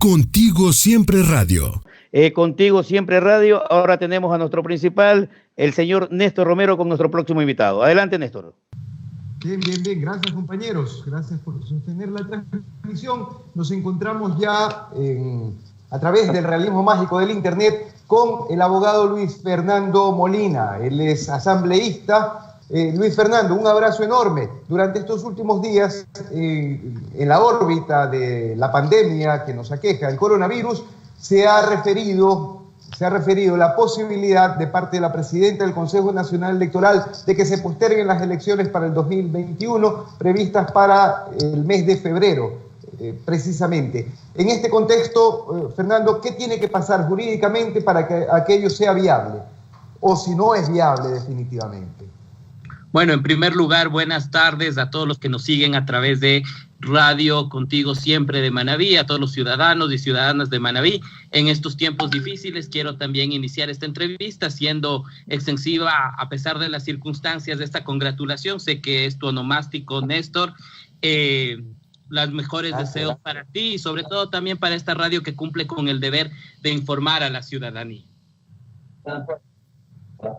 Contigo Siempre Radio. Contigo Siempre Radio. Ahora tenemos a nuestro principal, el señor Néstor Romero, con nuestro próximo invitado. Adelante, Néstor. Bien. Gracias, compañeros. Gracias por sostener la transmisión. Nos encontramos ya a través del realismo mágico del Internet con el abogado Luis Fernando Molina. Él es asambleísta. Luis Fernando, un abrazo enorme. Durante estos últimos días, en la órbita de la pandemia que nos aqueja, el coronavirus, se ha referido la posibilidad de parte de la presidenta del Consejo Nacional Electoral de que se posterguen las elecciones para el 2021, previstas para el mes de febrero, precisamente. En este contexto, Fernando, ¿qué tiene que pasar jurídicamente para que aquello sea viable? O si no es viable definitivamente. Bueno, en primer lugar, buenas tardes a todos los que nos siguen a través de Radio Contigo Siempre de Manabí, a todos los ciudadanos y ciudadanas de Manabí. En estos tiempos difíciles quiero también iniciar esta entrevista siendo extensiva a pesar de las circunstancias de esta congratulación. Sé que es tu onomástico, Néstor. Los mejores deseos para ti y sobre todo también para esta radio que cumple con el deber de informar a la ciudadanía.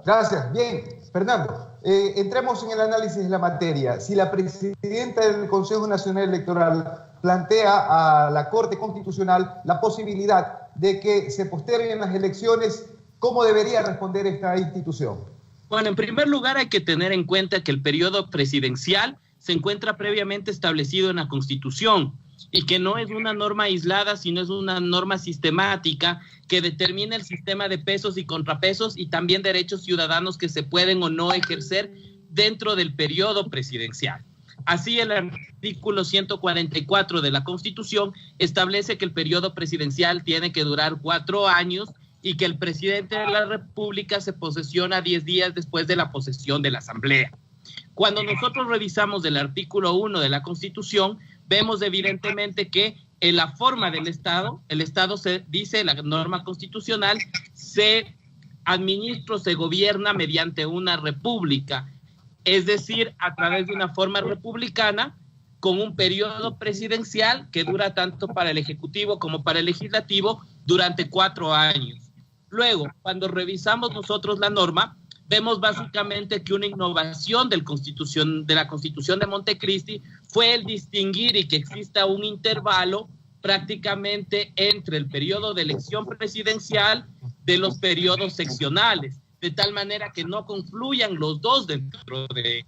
Gracias. Bien, Fernando, entremos en el análisis de la materia. Si la presidenta del Consejo Nacional Electoral plantea a la Corte Constitucional la posibilidad de que se posterguen las elecciones, ¿cómo debería responder esta institución? Bueno, en primer lugar hay que tener en cuenta que el periodo presidencial se encuentra previamente establecido en la Constitución y que no es una norma aislada, sino es una norma sistemática que determina el sistema de pesos y contrapesos y también derechos ciudadanos que se pueden o no ejercer dentro del periodo presidencial. Así, el artículo 144 de la Constitución establece que el periodo presidencial tiene que durar 4 años y que el presidente de la República se posesiona 10 días después de la posesión de la Asamblea. Cuando nosotros revisamos el artículo 1 de la Constitución, vemos evidentemente que en la forma del Estado, el Estado se dice, la norma constitucional, se administra, se gobierna mediante una república, es decir, a través de una forma republicana, con un periodo presidencial que dura tanto para el Ejecutivo como para el Legislativo durante 4 años. Luego, cuando revisamos nosotros la norma, vemos básicamente que una innovación de la Constitución de Montecristi fue el distinguir y que exista un intervalo prácticamente entre el periodo de elección presidencial de los periodos seccionales, de tal manera que no confluyan los dos dentro de.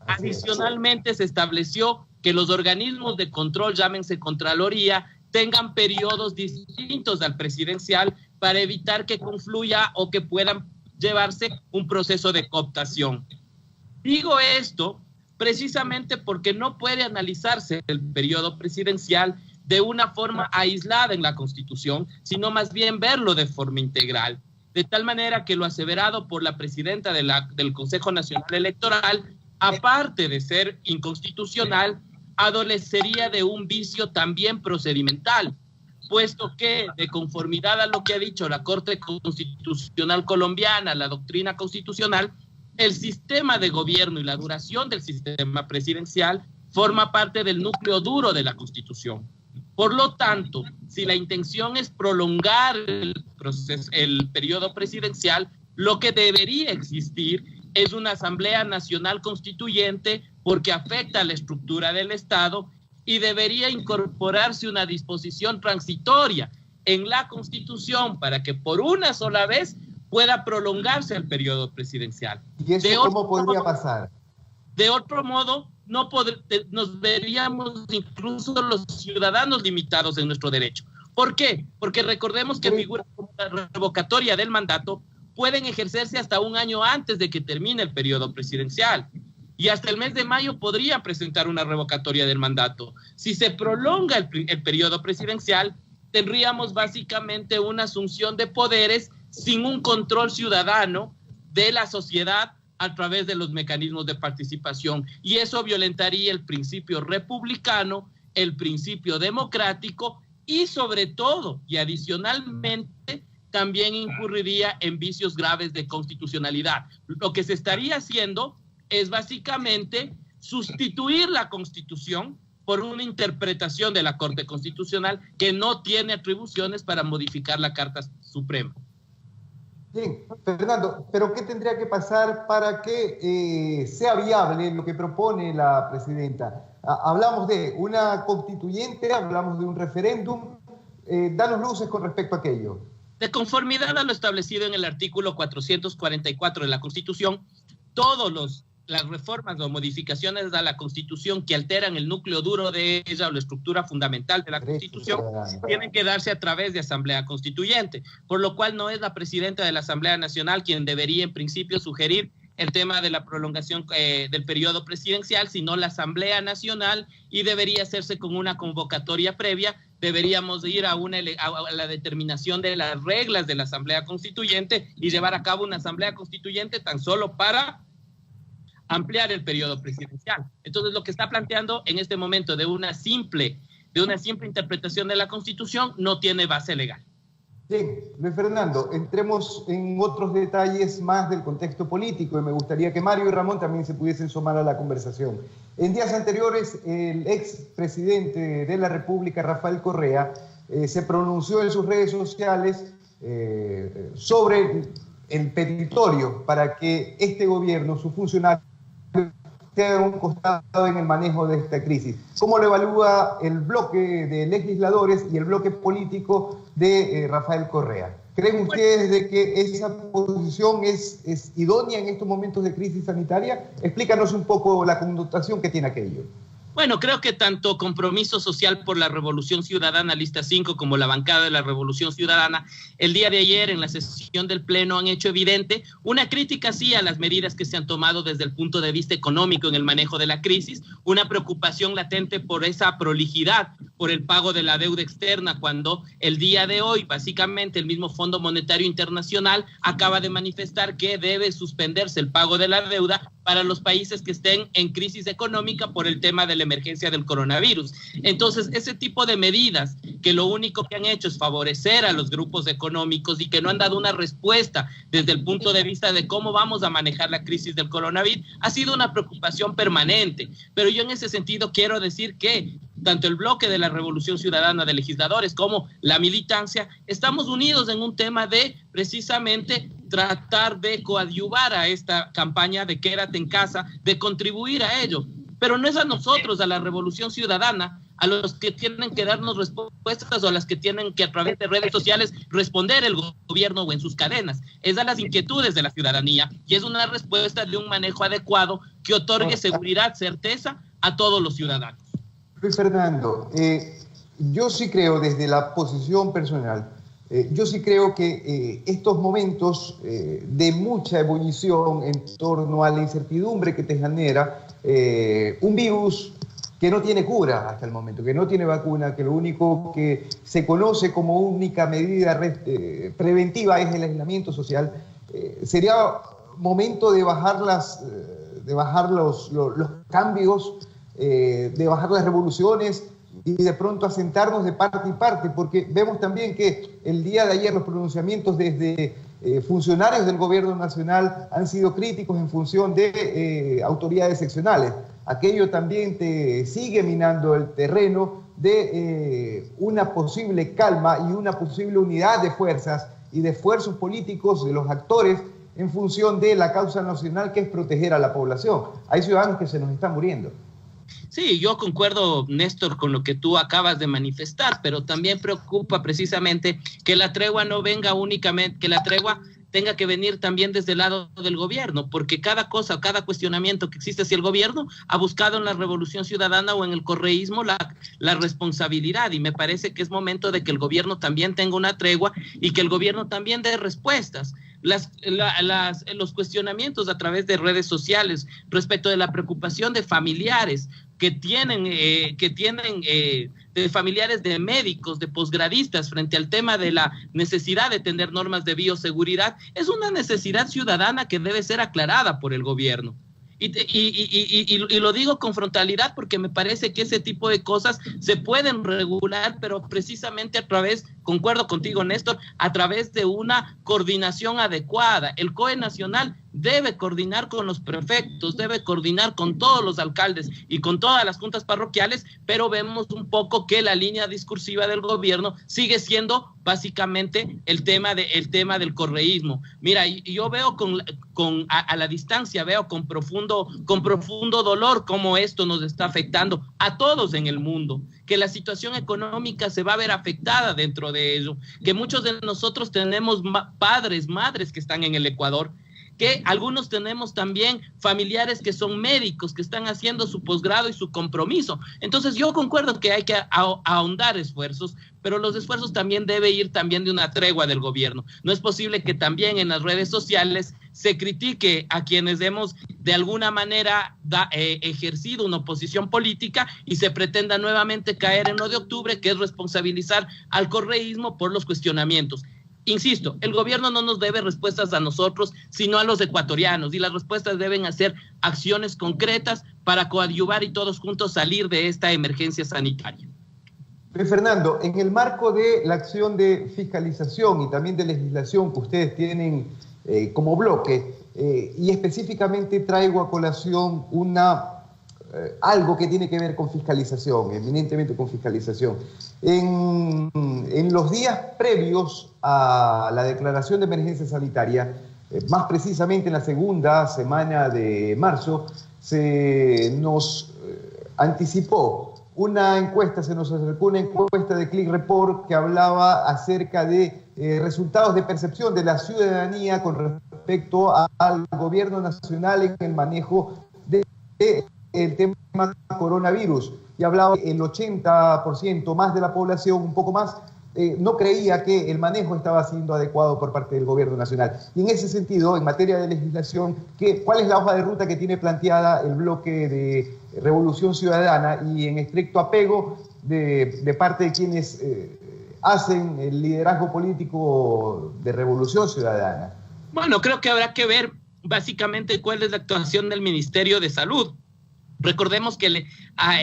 Adicionalmente, se estableció que los organismos de control, llámense Contraloría, tengan periodos distintos al presidencial para evitar que confluya o que puedan llevarse un proceso de cooptación. Digo esto precisamente porque no puede analizarse el periodo presidencial de una forma aislada en la Constitución, sino más bien verlo de forma integral, de tal manera que lo aseverado por la presidenta del Consejo Nacional Electoral, aparte de ser inconstitucional, adolecería de un vicio también procedimental, puesto que, de conformidad a lo que ha dicho la Corte Constitucional Colombiana, la doctrina constitucional, el sistema de gobierno y la duración del sistema presidencial forma parte del núcleo duro de la Constitución. Por lo tanto, si la intención es prolongar el periodo presidencial, lo que debería existir es una Asamblea Nacional Constituyente porque afecta a la estructura del Estado y debería incorporarse una disposición transitoria en la Constitución para que por una sola vez pueda prolongarse el periodo presidencial. ¿Y eso cómo podría pasar? De otro modo, nos veríamos incluso los ciudadanos limitados en nuestro derecho. ¿Por qué? Porque recordemos que figuras como la revocatoria del mandato pueden ejercerse hasta un año antes de que termine el periodo presidencial. Y hasta el mes de mayo podrían presentar una revocatoria del mandato. Si se prolonga el periodo presidencial, tendríamos básicamente una asunción de poderes sin un control ciudadano de la sociedad a través de los mecanismos de participación. Y eso violentaría el principio republicano, el principio democrático y sobre todo, y adicionalmente, también incurriría en vicios graves de constitucionalidad. Lo que se estaría haciendo es básicamente sustituir la Constitución por una interpretación de la Corte Constitucional que no tiene atribuciones para modificar la Carta Suprema. Bien, Fernando, pero ¿qué tendría que pasar para que sea viable lo que propone la presidenta? Hablamos de una constituyente, hablamos de un referéndum. Danos luces con respecto a aquello. De conformidad a lo establecido en el artículo 444 de la Constitución, todas las reformas o modificaciones a la Constitución que alteran el núcleo duro de ella o la estructura fundamental de la Constitución tienen que darse a través de Asamblea Constituyente, por lo cual no es la presidenta de la Asamblea Nacional quien debería en principio sugerir el tema de la prolongación del periodo presidencial, sino la Asamblea Nacional, y debería hacerse con una convocatoria previa. Deberíamos ir a la determinación de las reglas de la Asamblea Constituyente y llevar a cabo una Asamblea Constituyente tan solo para ampliar el periodo presidencial. Entonces, lo que está planteando en este momento de una simple interpretación de la Constitución no tiene base legal. Bien, Luis Fernando, entremos en otros detalles más del contexto político y me gustaría que Mario y Ramón también se pudiesen sumar a la conversación. En días anteriores, el expresidente de la República, Rafael Correa, se pronunció en sus redes sociales sobre el petitorio para que este gobierno, sus funcionarios, esté un costado en el manejo de esta crisis. ¿Cómo lo evalúa el bloque de legisladores y el bloque político de Rafael Correa? ¿Creen ustedes de que esa posición es idónea en estos momentos de crisis sanitaria? Explícanos un poco la connotación que tiene aquello. Bueno, creo que tanto Compromiso Social por la Revolución Ciudadana, lista 5, como la bancada de la Revolución Ciudadana, el día de ayer en la sesión del Pleno han hecho evidente una crítica sí a las medidas que se han tomado desde el punto de vista económico en el manejo de la crisis, una preocupación latente por esa prolijidad, por el pago de la deuda externa, cuando el día de hoy, básicamente, el mismo Fondo Monetario Internacional acaba de manifestar que debe suspenderse el pago de la deuda para los países que estén en crisis económica por el tema de la emergencia del coronavirus. Entonces, ese tipo de medidas que lo único que han hecho es favorecer a los grupos económicos y que no han dado una respuesta desde el punto de vista de cómo vamos a manejar la crisis del coronavirus, ha sido una preocupación permanente. Pero yo en ese sentido quiero decir que tanto el bloque de la Revolución Ciudadana de legisladores como la militancia estamos unidos en un tema de precisamente tratar de coadyuvar a esta campaña de quédate en casa, de contribuir a ello. Pero no es a nosotros, a la Revolución Ciudadana, a los que tienen que darnos respuestas o a las que tienen que a través de redes sociales responder el gobierno o en sus cadenas. Es a las inquietudes de la ciudadanía y es una respuesta de un manejo adecuado que otorgue seguridad, certeza a todos los ciudadanos. Luis Fernando, yo sí creo desde la posición personal, yo sí creo que estos momentos de mucha ebullición en torno a la incertidumbre que te genera un virus que no tiene cura hasta el momento, que no tiene vacuna, que lo único que se conoce como única medida preventiva es el aislamiento social, sería momento de bajar los cambios, de bajar las revoluciones y de pronto asentarnos de parte y parte, porque vemos también que el día de ayer los pronunciamientos desde funcionarios del gobierno nacional han sido críticos en función de autoridades seccionales. Aquello también te sigue minando el terreno de una posible calma y una posible unidad de fuerzas y de esfuerzos políticos de los actores en función de la causa nacional, que es proteger a la población. Hay ciudadanos que se nos están muriendo. Sí, yo concuerdo, Néstor, con lo que tú acabas de manifestar, pero también preocupa precisamente que la tregua no venga únicamente, que la tregua tenga que venir también desde el lado del gobierno, porque cada cosa, cada cuestionamiento que existe hacia el gobierno ha buscado en la Revolución Ciudadana o en el correísmo la responsabilidad, y me parece que es momento de que el gobierno también tenga una tregua y que el gobierno también dé respuestas. Los cuestionamientos a través de redes sociales respecto de la preocupación de familiares que tienen de familiares de médicos, de posgradistas frente al tema de la necesidad de tener normas de bioseguridad, es una necesidad ciudadana que debe ser aclarada por el gobierno. Y lo digo con frontalidad porque me parece que ese tipo de cosas se pueden regular, pero precisamente a través, concuerdo contigo, Néstor, a través de una coordinación adecuada. El COE nacional debe coordinar con los prefectos, debe coordinar con todos los alcaldes y con todas las juntas parroquiales, pero vemos un poco que la línea discursiva del gobierno sigue siendo básicamente el tema del correísmo. Mira, yo veo a la distancia, veo con profundo dolor cómo esto nos está afectando a todos en el mundo, que la situación económica se va a ver afectada dentro de ello, que muchos de nosotros tenemos padres, madres que están en el Ecuador, que algunos tenemos también familiares que son médicos, que están haciendo su posgrado y su compromiso. Entonces yo concuerdo que hay que ahondar esfuerzos, pero los esfuerzos también deben ir también de una tregua del gobierno. No es posible que también en las redes sociales se critique a quienes hemos de alguna manera ejercido una oposición política y se pretenda nuevamente caer en lo de octubre, que es responsabilizar al correísmo por los cuestionamientos. Insisto, el gobierno no nos debe respuestas a nosotros, sino a los ecuatorianos, y las respuestas deben hacer acciones concretas para coadyuvar y todos juntos salir de esta emergencia sanitaria. Fernando, en el marco de la acción de fiscalización y también de legislación que ustedes tienen como bloque, y específicamente traigo a colación algo que tiene que ver con fiscalización, eminentemente con fiscalización. En los días previos a la declaración de emergencia sanitaria, más precisamente en la segunda semana de marzo, se nos anticipó una encuesta, se nos acercó una encuesta de Click Report que hablaba acerca de resultados de percepción de la ciudadanía con respecto al gobierno nacional en el manejo del tema coronavirus. Y hablaba el 80% más de la población, un poco más, no creía que el manejo estaba siendo adecuado por parte del gobierno nacional. Y en ese sentido, en materia de legislación, ¿cuál es la hoja de ruta que tiene planteada el bloque de Revolución Ciudadana y en estricto apego de parte de quienes hacen el liderazgo político de Revolución Ciudadana? Bueno, creo que habrá que ver básicamente cuál es la actuación del Ministerio de Salud. Recordemos que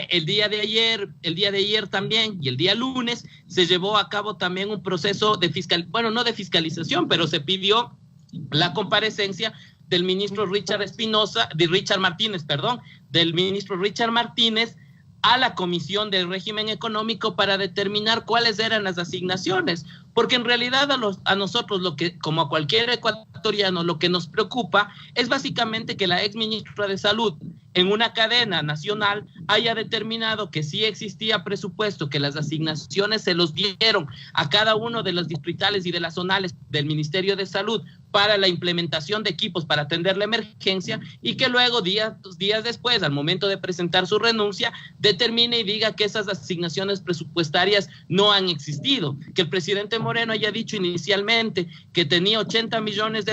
el día de ayer también y el día lunes se llevó a cabo también un proceso de no de fiscalización, pero se pidió la comparecencia del ministro del ministro Richard Martínez a la Comisión del Régimen Económico para determinar cuáles eran las asignaciones, porque en realidad a nosotros, como a cualquier ecuatoriano, lo que nos preocupa es básicamente que la ex ministra de Salud en una cadena nacional haya determinado que sí existía presupuesto, que las asignaciones se los dieron a cada uno de los distritales y de las zonales del Ministerio de Salud para la implementación de equipos para atender la emergencia, y que luego días después, al momento de presentar su renuncia, determine y diga que esas asignaciones presupuestarias no han existido, que el presidente Moreno haya dicho inicialmente que tenía $80 millones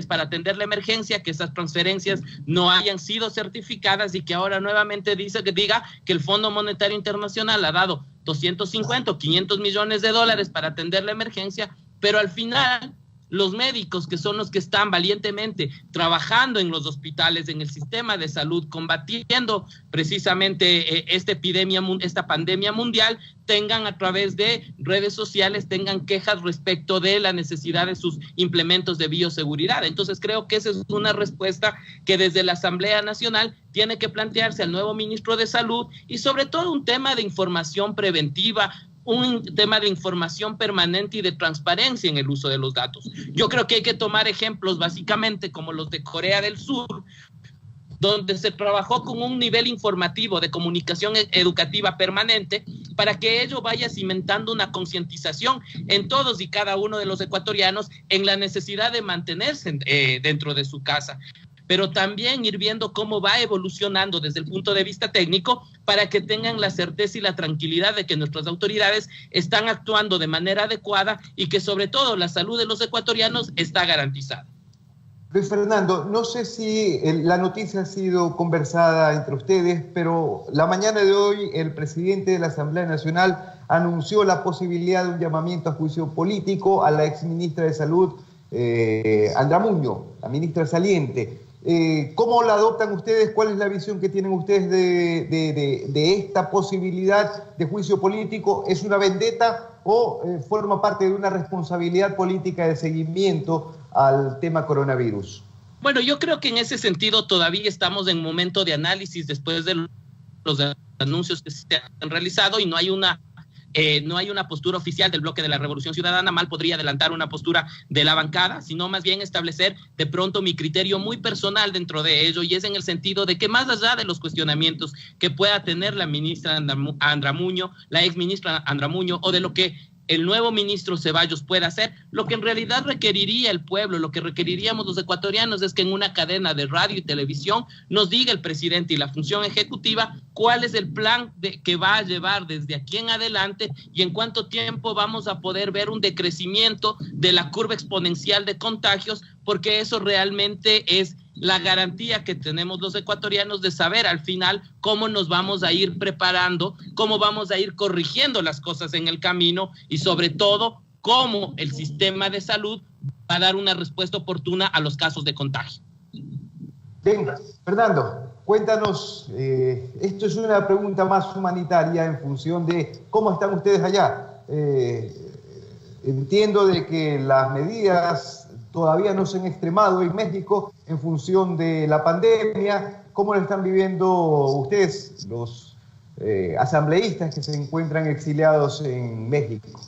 para atender la emergencia, que esas transferencias no hayan sido certificadas y que ahora nuevamente diga que el Fondo Monetario Internacional ha dado 250 o 500 millones de dólares para atender la emergencia, pero al final los médicos, que son los que están valientemente trabajando en los hospitales, en el sistema de salud, combatiendo precisamente esta pandemia mundial, tengan a través de redes sociales, tengan quejas respecto de la necesidad de sus implementos de bioseguridad. Entonces creo que esa es una respuesta que desde la Asamblea Nacional tiene que plantearse al nuevo ministro de Salud, y sobre todo un tema de información preventiva, un tema de información permanente y de transparencia en el uso de los datos. Yo creo que hay que tomar ejemplos básicamente como los de Corea del Sur, donde se trabajó con un nivel informativo de comunicación educativa permanente para que ello vaya cimentando una concientización en todos y cada uno de los ecuatorianos en la necesidad de mantenerse dentro de su casa, pero también ir viendo cómo va evolucionando desde el punto de vista técnico para que tengan la certeza y la tranquilidad de que nuestras autoridades están actuando de manera adecuada y que sobre todo la salud de los ecuatorianos está garantizada. Luis Fernando, no sé si la noticia ha sido conversada entre ustedes, pero la mañana de hoy el presidente de la Asamblea Nacional anunció la posibilidad de un llamamiento a juicio político a la exministra de Salud, Andra Muñoz, la ministra saliente. ¿Cómo la adoptan ustedes? ¿Cuál es la visión que tienen ustedes de esta posibilidad de juicio político? ¿Es una vendetta o forma parte de una responsabilidad política de seguimiento al tema coronavirus? Bueno, yo creo que en ese sentido todavía estamos en momento de análisis después de los anuncios que se han realizado y no hay una postura oficial del bloque de la Revolución Ciudadana. Mal podría adelantar una postura de la bancada, sino más bien establecer de pronto mi criterio muy personal dentro de ello, y es en el sentido de que más allá de los cuestionamientos que pueda tener la ministra Andramuño, la exministra Andramuño, o de lo que el nuevo ministro Ceballos pueda hacer, lo que en realidad requeriría el pueblo, lo que requeriríamos los ecuatorianos es que en una cadena de radio y televisión nos diga el presidente y la función ejecutiva cuál es el plan que va a llevar desde aquí en adelante y en cuánto tiempo vamos a poder ver un decrecimiento de la curva exponencial de contagios, porque eso realmente es la garantía que tenemos los ecuatorianos de saber al final cómo nos vamos a ir preparando, cómo vamos a ir corrigiendo las cosas en el camino y sobre todo cómo el sistema de salud va a dar una respuesta oportuna a los casos de contagio. Bien, Fernando, cuéntanos, esto es una pregunta más humanitaria en función de cómo están ustedes allá. Entiendo de que las medidas todavía no se han extremado en México en función de la pandemia. ¿Cómo lo están viviendo ustedes, los asambleístas que se encuentran exiliados en México?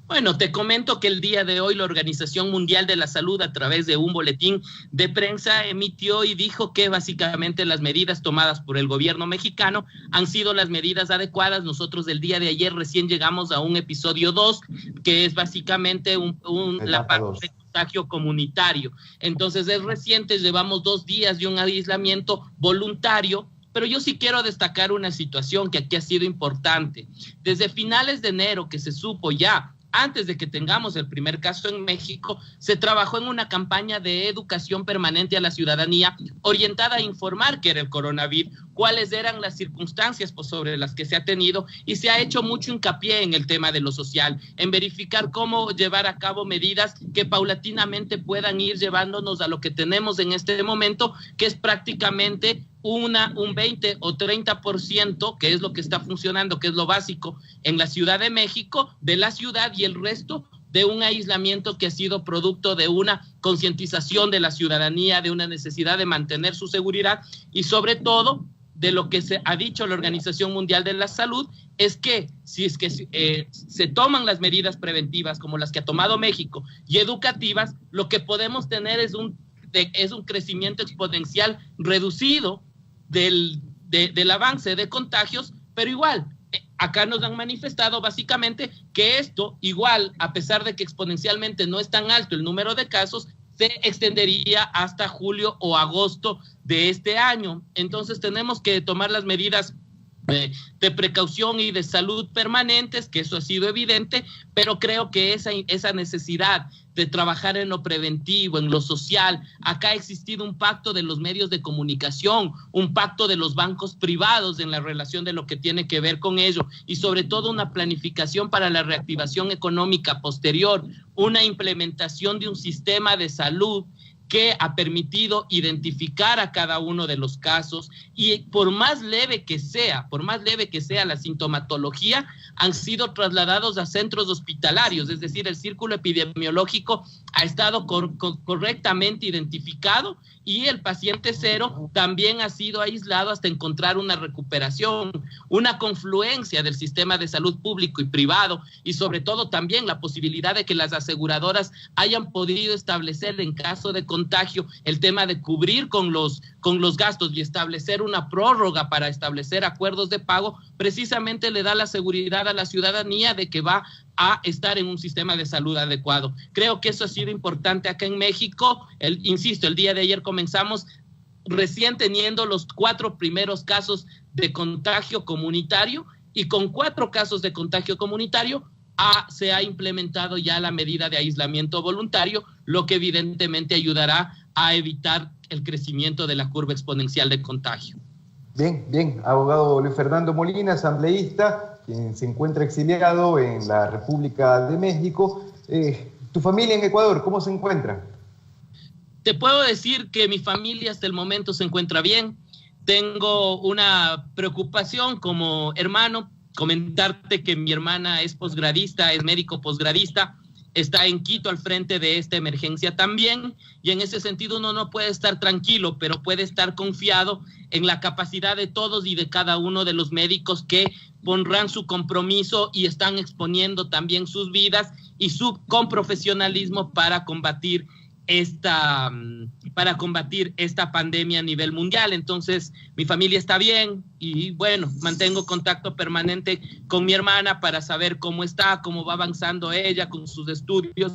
Bueno, te comento que el día de hoy la Organización Mundial de la Salud, a través de un boletín de prensa, emitió y dijo que básicamente las medidas tomadas por el gobierno mexicano han sido las medidas adecuadas. Nosotros el día de ayer recién llegamos a un episodio 2, que es básicamente la parte de contagio comunitario. Entonces es reciente, llevamos 2 días de un aislamiento voluntario. Pero yo sí quiero destacar una situación que aquí ha sido importante. Desde finales de enero, que se supo ya, antes de que tengamos el primer caso en México, se trabajó en una campaña de educación permanente a la ciudadanía orientada a informar qué era el coronavirus, cuáles eran las circunstancias sobre las que se ha tenido, y se ha hecho mucho hincapié en el tema de lo social, en verificar cómo llevar a cabo medidas que paulatinamente puedan ir llevándonos a lo que tenemos en este momento, que es prácticamente un 20 o 30%, que es lo que está funcionando, que es lo básico en la Ciudad de México, de la ciudad, y el resto de un aislamiento que ha sido producto de una concientización de la ciudadanía, de una necesidad de mantener su seguridad y sobre todo de lo que se ha dicho la Organización Mundial de la Salud, es que si es que se toman las medidas preventivas como las que ha tomado México y educativas, lo que podemos tener es un crecimiento exponencial reducido del avance de contagios, pero igual, acá nos han manifestado básicamente que esto igual, a pesar de que exponencialmente no es tan alto el número de casos, se extendería hasta julio o agosto de este año. Entonces tenemos que tomar las medidas de precaución y de salud permanentes, que eso ha sido evidente, pero creo que esa necesidad de trabajar en lo preventivo, en lo social, acá ha existido un pacto de los medios de comunicación, un pacto de los bancos privados en la relación de lo que tiene que ver con ello, y sobre todo una planificación para la reactivación económica posterior, una implementación de un sistema de salud que ha permitido identificar a cada uno de los casos, y por más leve que sea la sintomatología, han sido trasladados a centros hospitalarios, es decir, el círculo epidemiológico ha estado correctamente identificado y el paciente cero también ha sido aislado hasta encontrar una recuperación, una confluencia del sistema de salud público y privado, y sobre todo también la posibilidad de que las aseguradoras hayan podido establecer en caso de contagio el tema de cubrir con los gastos y establecer una prórroga para establecer acuerdos de pago, precisamente le da la seguridad a la ciudadanía de que va a estar en un sistema de salud adecuado. Creo que eso ha sido importante acá en México. Insisto, el día de ayer comenzamos recién teniendo los 4 primeros casos de contagio comunitario, y con 4 casos de contagio comunitario se ha implementado ya la medida de aislamiento voluntario, lo que evidentemente ayudará a evitar el crecimiento de la curva exponencial de contagio. Bien, abogado Luis Fernando Molina, asambleísta, quien se encuentra exiliado en la República de México. ¿Tu familia en Ecuador cómo se encuentra? Te puedo decir que mi familia hasta el momento se encuentra bien. Tengo una preocupación como hermano, comentarte que mi hermana es posgradista, es médico posgradista, está en Quito al frente de esta emergencia también, y en ese sentido uno no puede estar tranquilo, pero puede estar confiado en la capacidad de todos y de cada uno de los médicos que pondrán su compromiso y están exponiendo también sus vidas y con profesionalismo para combatir esta pandemia a nivel mundial. Entonces, mi familia está bien y bueno, mantengo contacto permanente con mi hermana para saber cómo está, cómo va avanzando ella con sus estudios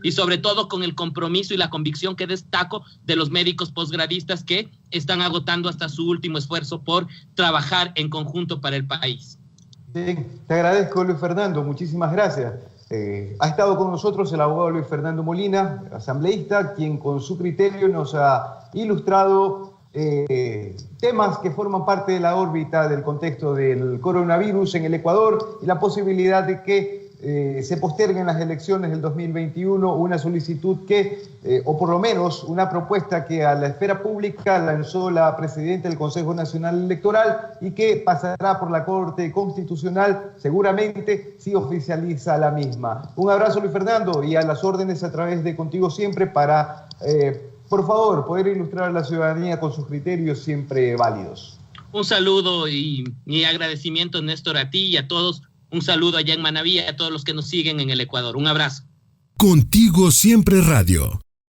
y sobre todo con el compromiso y la convicción que destaco de los médicos posgradistas que están agotando hasta su último esfuerzo por trabajar en conjunto para el país. Bien, te agradezco, Luis Fernando, muchísimas gracias. Ha estado con nosotros el abogado Luis Fernando Molina, asambleísta, quien con su criterio nos ha ilustrado temas que forman parte de la órbita del contexto del coronavirus en el Ecuador y la posibilidad de que se posterguen las elecciones del 2021, una solicitud o por lo menos una propuesta que a la esfera pública lanzó la presidenta del Consejo Nacional Electoral y que pasará por la Corte Constitucional seguramente si oficializa la misma. Un abrazo, Luis Fernando, y a las órdenes a través de Contigo Siempre para, por favor, poder ilustrar a la ciudadanía con sus criterios siempre válidos. Un saludo y mi agradecimiento, Néstor, a ti y a todos. Un saludo allá en Manabí, a todos los que nos siguen en el Ecuador. Un abrazo. Contigo Siempre Radio.